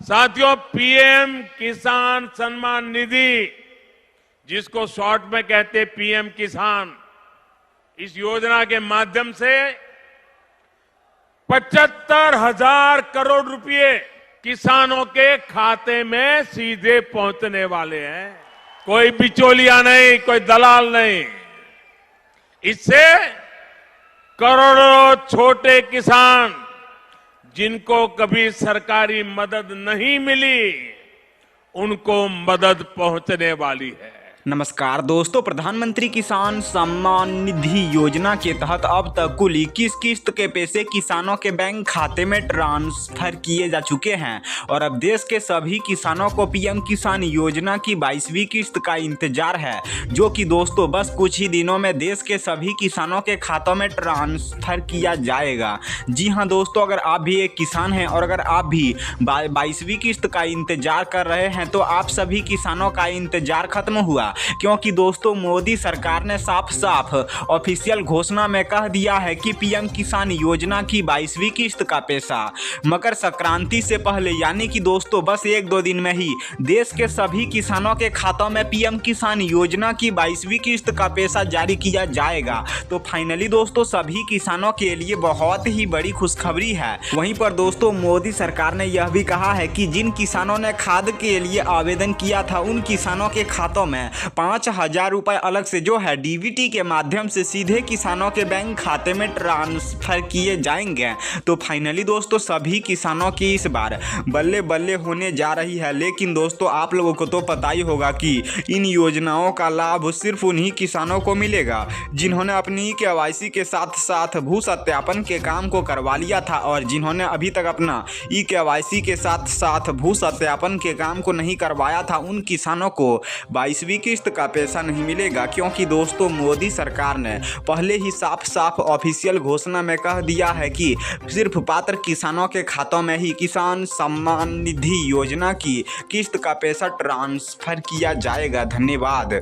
साथियों, पीएम किसान सम्मान निधि, जिसको शॉर्ट में कहते पीएम किसान, इस योजना के माध्यम से 75,000 करोड़ रुपए किसानों के खाते में सीधे पहुंचने वाले हैं। कोई बिचौलिया नहीं, कोई दलाल नहीं। इससे करोड़ों छोटे किसान, जिनको कभी सरकारी मदद नहीं मिली, उनको मदद पहुंचने वाली है। नमस्कार दोस्तों, प्रधानमंत्री किसान सम्मान निधि योजना के तहत अब तक कुल 21 किस्त के पैसे किसानों के बैंक खाते में ट्रांसफर किए जा चुके हैं और अब देश के सभी किसानों को पीएम किसान योजना की 22वीं किस्त का इंतजार है, जो कि दोस्तों बस कुछ ही दिनों में देश के सभी किसानों के खातों में ट्रांसफर किया जाएगा। जी हाँ दोस्तों, अगर आप भी एक किसान हैं और अगर आप भी 22वीं किस्त का इंतजार कर रहे हैं तो आप सभी किसानों का इंतजार खत्म हुआ, क्योंकि दोस्तों मोदी सरकार ने साफ साफ ऑफिशियल घोषणा में कह दिया है कि पीएम किसान योजना की 22वीं किस्त का पैसा मकर संक्रांति से पहले यानी कि दोस्तों बस 1-2 दिन में ही देश के सभी किसानों के खातों में पीएम किसान योजना की 22वीं किस्त का पैसा जारी किया जाएगा। तो फाइनली दोस्तों सभी किसानों के लिए बहुत ही बड़ी खुशखबरी है। वहीं पर दोस्तों मोदी सरकार ने यह भी कहा है कि जिन किसानों ने खाद के लिए आवेदन किया था उन किसानों के खातों में 5,000 रुपए अलग से जो है डीबीटी के माध्यम से सीधे किसानों के बैंक खाते में ट्रांसफर किए जाएंगे। तो फाइनली दोस्तों सभी किसानों की इस बार बल्ले बल्ले होने जा रही है। लेकिन दोस्तों आप लोगों को तो पता ही होगा कि इन योजनाओं का लाभ सिर्फ उन्हीं किसानों को मिलेगा जिन्होंने अपनी केवाईसी के साथ साथ भू सत्यापन के काम को करवा लिया था, और जिन्होंने अभी तक अपना ई केवाईसी के साथ साथ भू सत्यापन के काम को नहीं करवाया था उन किसानों को 22वीं किस्त का पैसा नहीं मिलेगा, क्योंकि दोस्तों मोदी सरकार ने पहले ही साफ साफ ऑफिशियल घोषणा में कह दिया है कि सिर्फ पात्र किसानों के खातों में ही किसान सम्मान निधि योजना की किस्त का पैसा ट्रांसफर किया जाएगा। धन्यवाद।